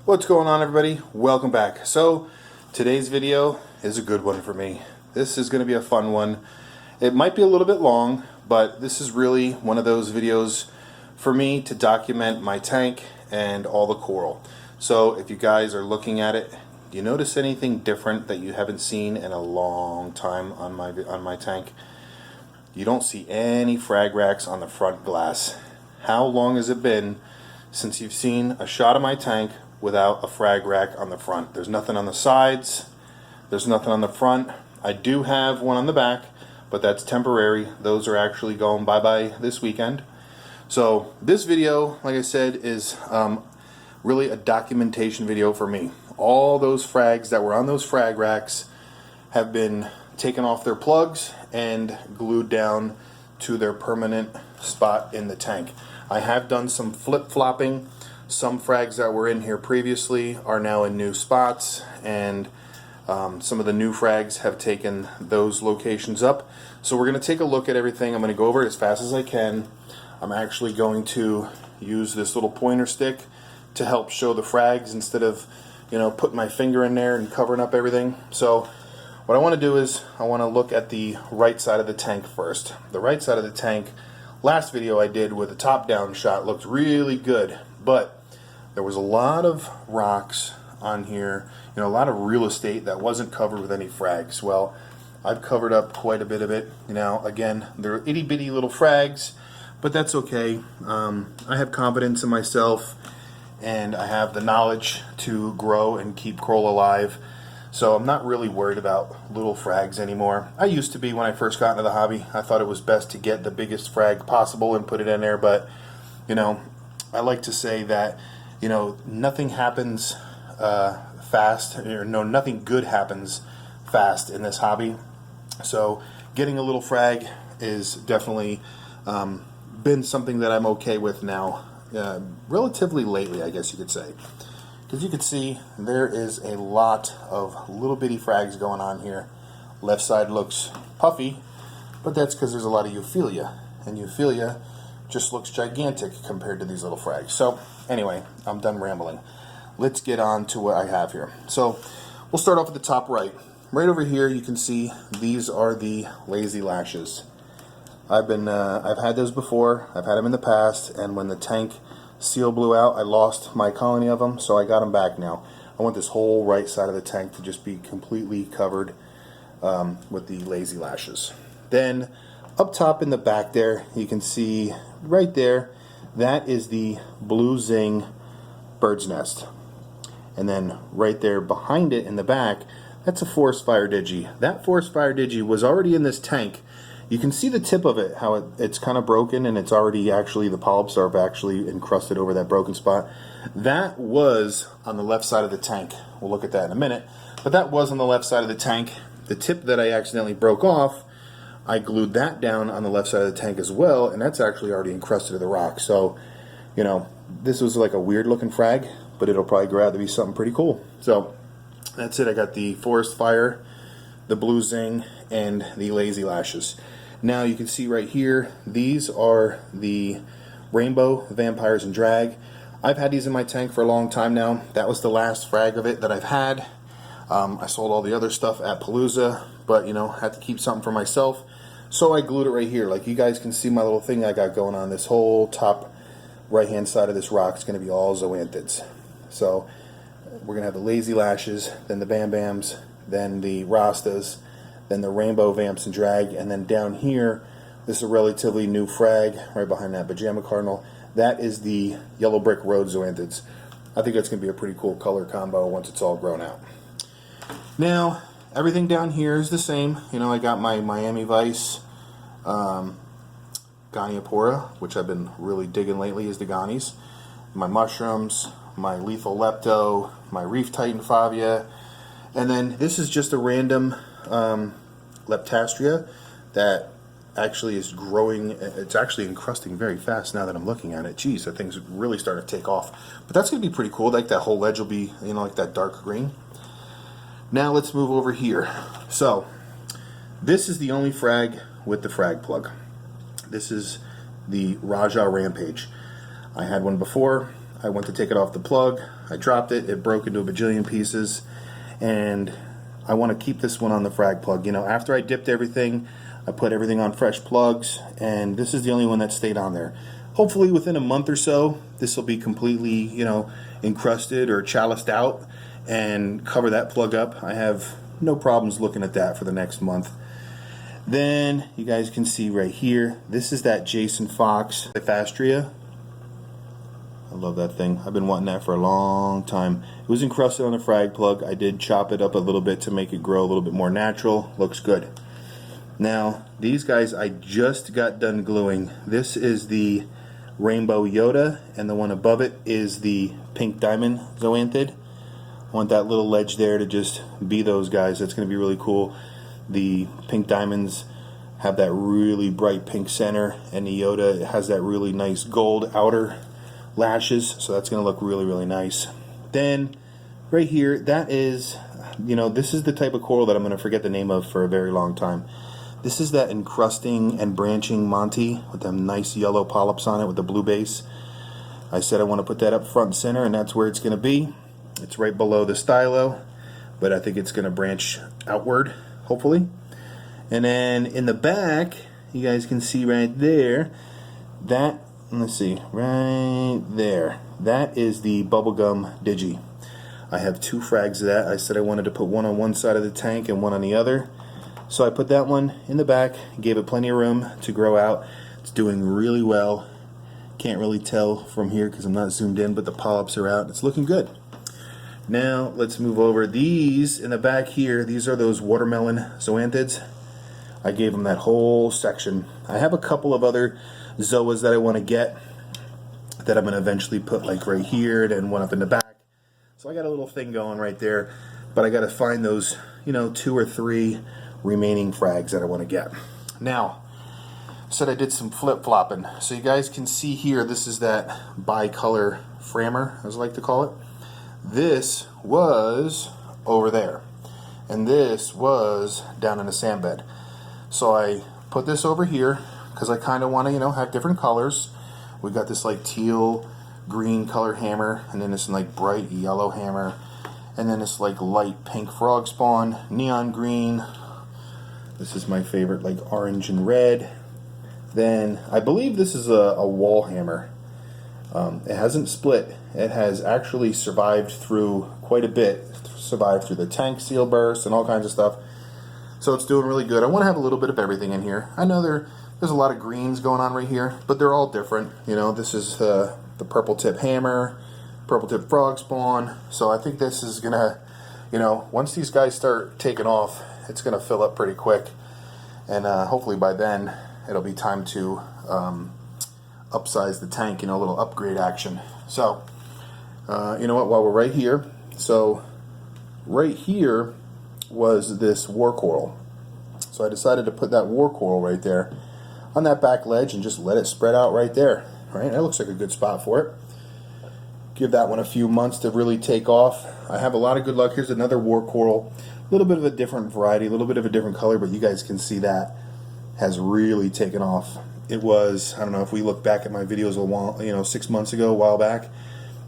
What's going on, everybody? Welcome back. So today's video is a good one for me. This is going to be a fun one. It might be a little bit long, but this is really one of those videos for me to document my tank and all the coral. So if you guys are looking at it, do you notice anything different that you haven't seen in a long time on my tank? You don't see any frag racks on the front glass. How long has it been since you've seen a shot of my tank without a frag rack on the front? There's nothing on the sides, there's nothing on the front. I do have one on the back, but that's temporary. Those are actually going bye-bye this weekend. So this video, like I said, is really a documentation video for me. All those frags that were on those frag racks have been taken off their plugs and glued down to their permanent spot in the tank. I have done some flip-flopping. Some frags that were in here previously are now in new spots, and some of the new frags have taken those locations up. So we're going to take a look at everything. I'm going to go over it as fast as I can. I'm actually going to use this little pointer stick to help show the frags instead of, putting my finger in there and covering up everything. So what I want to do is I want to look at the right side of the tank first. The right side of the tank, last video I did with a top-down shot, looked really good, but there was a lot of rocks on here, a lot of real estate that wasn't covered with any frags. Well, I've covered up quite a bit of it. Again, they're itty-bitty little frags, but that's okay. I have confidence in myself, and I have the knowledge to grow and keep coral alive. So I'm not really worried about little frags anymore. I used to be when I first got into the hobby. I thought it was best to get the biggest frag possible and put it in there, but, I like to say that nothing happens fast, or nothing good happens fast in this hobby. So getting a little frag is definitely been something that I'm okay with now, relatively lately, I guess you could say. Because you can see there is a lot of little bitty frags going on here. Left side looks puffy, but that's because there's a lot of euphyllia, and euphyllia just looks gigantic compared to these little frags. So anyway, I'm done rambling. Let's get on to what I have here. So we'll start off at the top right. Right over here you can see these are the lazy lashes. I've had those before. I've had them in the past, and when the tank seal blew out, I lost my colony of them, so I got them back now. I want this whole right side of the tank to just be completely covered with the lazy lashes. Then up top in the back there, you can see right there, that is the blue zing bird's nest. And then right there behind it in the back, that's a forest fire digi. That forest fire digi was already in this tank. You can see the tip of it, how it's kind of broken, and it's already actually, the polyps are actually encrusted over that broken spot. That was on the left side of the tank. We'll look at that in a minute. But that was on the left side of the tank. The tip that I accidentally broke off, I glued that down on the left side of the tank as well, and that's actually already encrusted to the rock. So, this was like a weird looking frag, but it'll probably grow out to be something pretty cool. So, that's it. I got the forest fire, the blue zing, and the lazy lashes. Now you can see right here, these are the rainbow vampires and drag. I've had these in my tank for a long time now. That was the last frag of it that I've had. I sold all the other stuff at Palooza, but had to keep something for myself. So I glued it right here. Like you guys can see my little thing I got going on. This whole top right hand side of this rock is going to be all zoanthids. So we're going to have the lazy lashes, then the bam bams, then the rastas, then the rainbow vamps and drag, and then down here, this is a relatively new frag right behind that pajama cardinal. That is the yellow brick road zoanthids. I think that's going to be a pretty cool color combo once it's all grown out. Now, everything down here is the same. I got my Miami Vice Goniopora, which I've been really digging lately, is the Gonies. My mushrooms, my lethal lepto, my Reef Titan Favia, and then this is just a random Leptastria that actually is growing. It's actually encrusting very fast now that I'm looking at it. Geez, that thing's really starting to take off. But that's going to be pretty cool. Like that whole ledge will be, like that dark green. Now let's move over here. So this is the only frag with the frag plug. This is the Raja Rampage. I had one before. I went to take it off the plug, I dropped it, it broke into a bajillion pieces, and I want to keep this one on the frag plug. You know, after I dipped everything, I put everything on fresh plugs, and this is the only one that stayed on there. Hopefully within a month or so, this will be completely, you know, encrusted or chaliced out and cover that plug up. I have no problems looking at that for the next month. Then you guys can see right here, this is that Jason Fox Fastria. I love that thing. I've been wanting that for a long time. It was encrusted on the frag plug. I did chop it up a little bit to make it grow a little bit more natural. Looks good. Now, these guys I just got done gluing. This is the Rainbow Yoda, and the one above it is the Pink Diamond Zoanthid. I want that little ledge there to just be those guys. That's going to be really cool. The Pink Diamonds have that really bright pink center, and the Yoda has that really nice gold outer lashes, so that's going to look really, really nice. Then right here, that is, you know, this is the type of coral that I'm going to forget the name of for a very long time. This is that encrusting and branching Monty with them nice yellow polyps on it with the blue base. I said I want to put that up front and center, and that's where it's going to be. It's right below the stylo, but I think it's going to branch outward, hopefully. And then in the back, you guys can see right there, that, let's see, right there, that is the Bubblegum Digi. I have 2 frags of that. I said I wanted to put one on one side of the tank and one on the other. So I put that one in the back, gave it plenty of room to grow out. It's doing really well. Can't really tell from here because I'm not zoomed in, but the polyps are out. It's looking good. Now let's move over. These in the back here, these are those watermelon zoanthids. I gave them that whole section. I have a couple of other zoas that I want to get that I'm going to eventually put like right here and then one up in the back. So I got a little thing going right there, but I got to find those, you know, 2 or 3 remaining frags that I want to get. Now, I said I did some flip-flopping. So you guys can see here, this is that bicolor framer, as I like to call it. This was over there, and this was down in the sand bed. So I put this over here because I kind of want to, you know, have different colors. We got this like teal green color hammer, and then this like bright yellow hammer, and then this like light pink frog spawn, neon green. This is my favorite, like orange and red. Then I believe this is a wall hammer. It hasn't split. It has actually survived through quite a bit. Survived through the tank seal burst and all kinds of stuff. So it's doing really good. I want to have a little bit of everything in here. I know there's a lot of greens going on right here, but they're all different. You know, this is the purple tip hammer, purple tip frog spawn. So I think this is gonna, you know, once these guys start taking off, it's gonna fill up pretty quick, and hopefully by then it'll be time to upsize the tank, you know, a little upgrade action. So you know what, while we're right here, so right here was this war coral. So I decided to put that war coral right there on that back ledge and just let it spread out right there. Right, that looks like a good spot for it. Give that one a few months to really take off. I have a lot of good luck. Here's another war coral, a little bit of a different variety, a little bit of a different color, but you guys can see that has really taken off. It was, I don't know if we look back at my videos a while, you know, 6 months ago, a while back,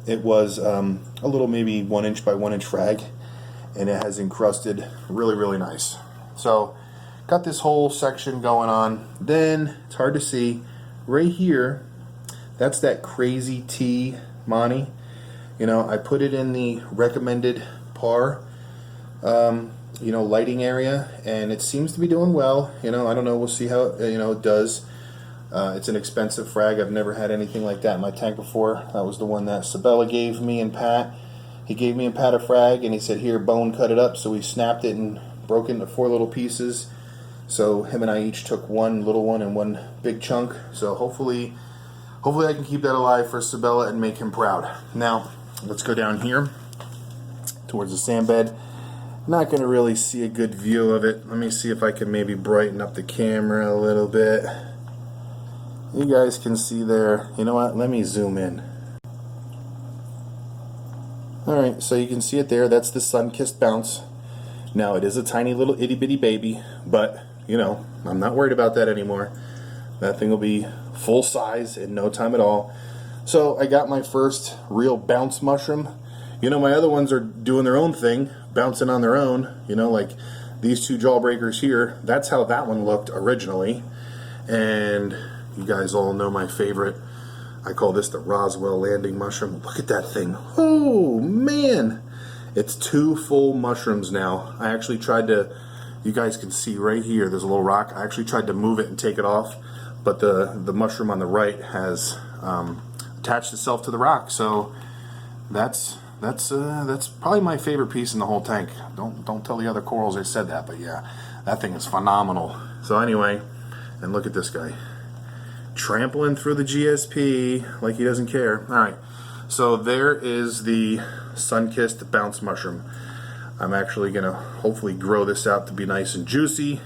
it was a little maybe 1 inch by 1 inch frag, and it has encrusted really, really nice. So got this whole section going on. Then it's hard to see right here, that's that Crazy T Monty. You know, I put it in the recommended par you know, lighting area, and it seems to be doing well. You know, I don't know, we'll see how it, you know, it does. It's an expensive frag. I've never had anything like that in my tank before. That was the one that Sabella gave me and Pat. He gave me and Pat a frag, and he said, here, bone, cut it up. So we snapped it and broke it into 4 little pieces. So him and I each took 1 little one and 1 big chunk. So hopefully I can keep that alive for Sabella and make him proud. Now, let's go down here towards the sand bed. Not going to really see a good view of it. Let me see if I can maybe brighten up the camera a little bit. You guys can see there. You know what? Let me zoom in. Alright, so you can see it there. That's the sun-kissed bounce. Now, it is a tiny little itty-bitty baby, but, you know, I'm not worried about that anymore. That thing will be full size in no time at all. So I got my first real bounce mushroom. You know, my other ones are doing their own thing, bouncing on their own, you know, like these two jawbreakers here. That's how that one looked originally. And you guys all know my favorite. I call this the Roswell landing mushroom. Look at that thing. Oh, man. It's 2 full mushrooms now. I actually tried to, you guys can see right here, there's a little rock. I actually tried to move it and take it off, but the mushroom on the right has attached itself to the rock. So that's probably my favorite piece in the whole tank. Don't tell the other corals I said that, but yeah, that thing is phenomenal. So anyway, and look at this guy. Trampling through the GSP like he doesn't care. Alright, so there is the sun-kissed bounce mushroom. I'm actually going to hopefully grow this out to be nice and juicy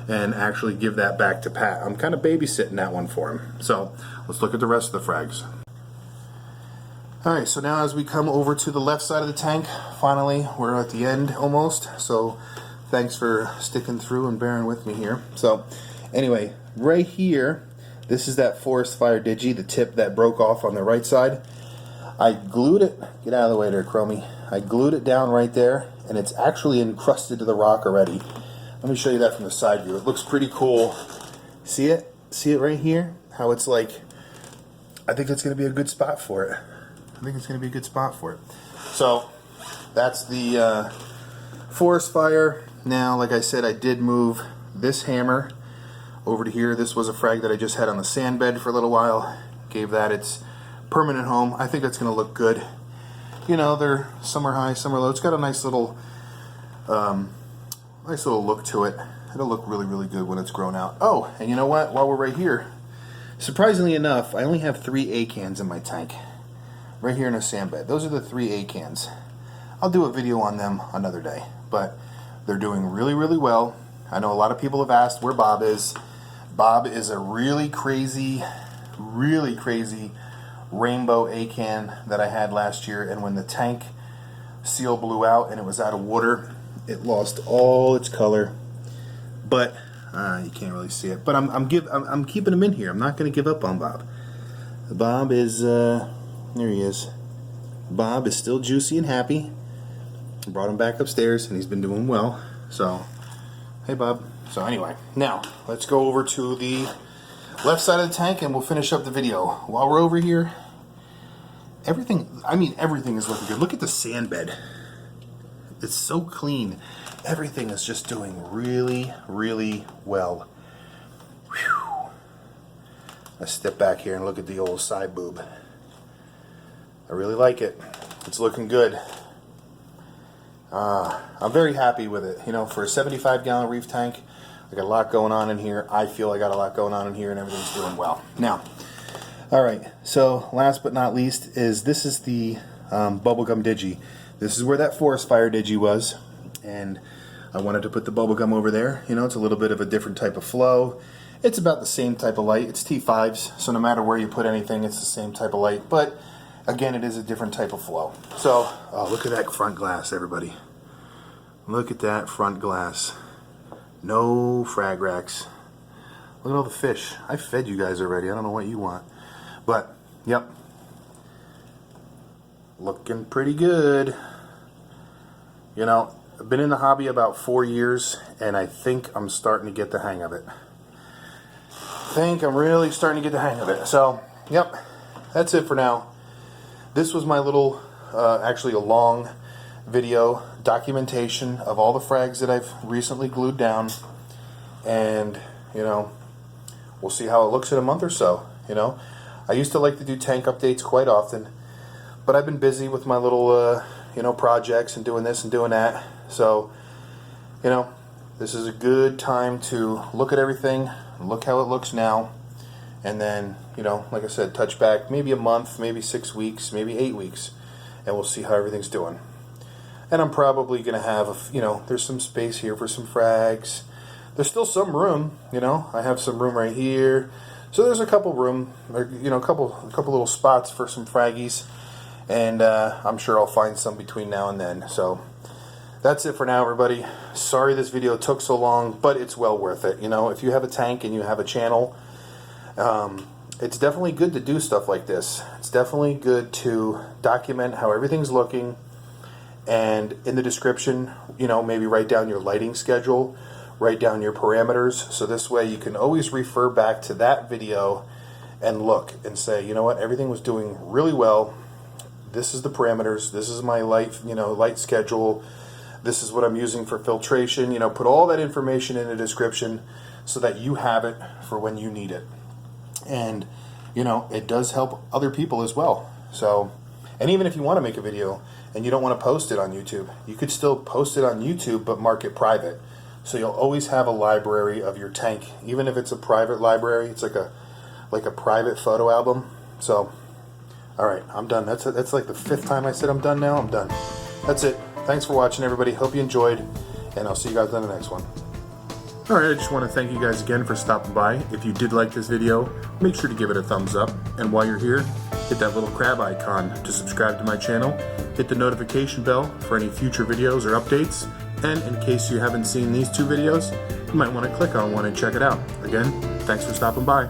and actually give that back to Pat. I'm kind of babysitting that one for him. So let's look at the rest of the frags. Alright, so now as we come over to the left side of the tank, finally we're at the end almost. So thanks for sticking through and bearing with me here. So anyway, right here, this is that forest fire digi, the tip that broke off on the right side. I glued it, get out of the way there, Chromie. I glued it down right there, and it's actually encrusted to the rock already. Let me show you that from the side view. It looks pretty cool. See it? See it right here? How it's like, I think it's going to be a good spot for it. So, that's the forest fire. Now, like I said, I did move this hammer over to here. This was a frag that I just had on the sand bed for a little while. Gave that its permanent home. I think that's going to look good. You know, they're some are high, some are low. It's got a nice little look to it. It'll look really, really good when it's grown out. Oh, and you know what? While we're right here, surprisingly enough, I only have 3 acans in my tank. Right here in a sand bed. Those are the 3 acans. I'll do a video on them another day. But they're doing really, really well. I know a lot of people have asked where Bob is. Bob is a really crazy rainbow acan that I had last year, and when the tank seal blew out and it was out of water, it lost all its color. But you can't really see it. But I'm keeping him in here. I'm not going to give up on Bob. Bob is there. He is. Bob is still juicy and happy. I brought him back upstairs, and he's been doing well. So, hey Bob. So anyway, now let's go over to the left side of the tank and we'll finish up the video. While we're over here, everything is looking good. Look at the sand bed. It's so clean. Everything is just doing really, really well. Whew. Let's step back here and look at the old side boob. I really like it. It's looking good. I'm very happy with it. You know, for a 75-gallon reef tank, I got a lot going on in here. I feel I got a lot going on in here, and everything's doing well. Now, all right. So last but not least this is the bubblegum digi. This is where that forest fire digi was, and I wanted to put the bubblegum over there. You know, it's a little bit of a different type of flow. It's about the same type of light. It's T5s, so no matter where you put anything, it's the same type of light. But again, it is a different type of flow. So, oh, look at that front glass, everybody. Look at that front glass. No frag racks. Look at all the fish. I fed you guys already. I don't know what you want. But, yep. Looking pretty good. You know, I've been in the hobby about 4 years, and I think I'm starting to get the hang of it. I think I'm really starting to get the hang of it. So, yep. That's it for now. This was my little, actually a long video documentation of all the frags that I've recently glued down, and you know, we'll see how it looks in a month or so. You know, I used to like to do tank updates quite often, but I've been busy with my little you know, projects and doing this and doing that. So, you know, this is a good time to look at everything, look how it looks now, and then, you know, like I said, touch back maybe a month, maybe 6 weeks, maybe 8 weeks, and we'll see how everything's doing. And I'm probably going to have, you know, there's some space here for some frags. There's still some room, you know. I have some room right here. So there's a couple room, or, you know, a couple little spots for some fraggies. And I'm sure I'll find some between now and then. So that's it for now, everybody. Sorry this video took so long, but it's well worth it. You know, if you have a tank and you have a channel, it's definitely good to do stuff like this. It's definitely good to document how everything's looking, and in the description, you know, maybe write down your lighting schedule, write down your parameters, so this way you can always refer back to that video and look and say, you know what, everything was doing really well. This is the parameters, this is my light, you know, light schedule, this is what I'm using for filtration. You know, put all that information in the description so that you have it for when you need it. And, you know, it does help other people as well. So, and even if you want to make a video and you don't want to post it on YouTube, you could still post it on YouTube but mark it private. So you'll always have a library of your tank, even if it's a private library. It's like a private photo album. So, all right, I'm done. That's like the 5th time I said I'm done now. I'm done. That's it. Thanks for watching, everybody. Hope you enjoyed, and I'll see you guys on the next one. All right, I just want to thank you guys again for stopping by. If you did like this video, make sure to give it a thumbs up. And while you're here, hit that little crab icon to subscribe to my channel. Hit the notification bell for any future videos or updates. And in case you haven't seen these 2 videos, you might want to click on one and check it out. Again, thanks for stopping by.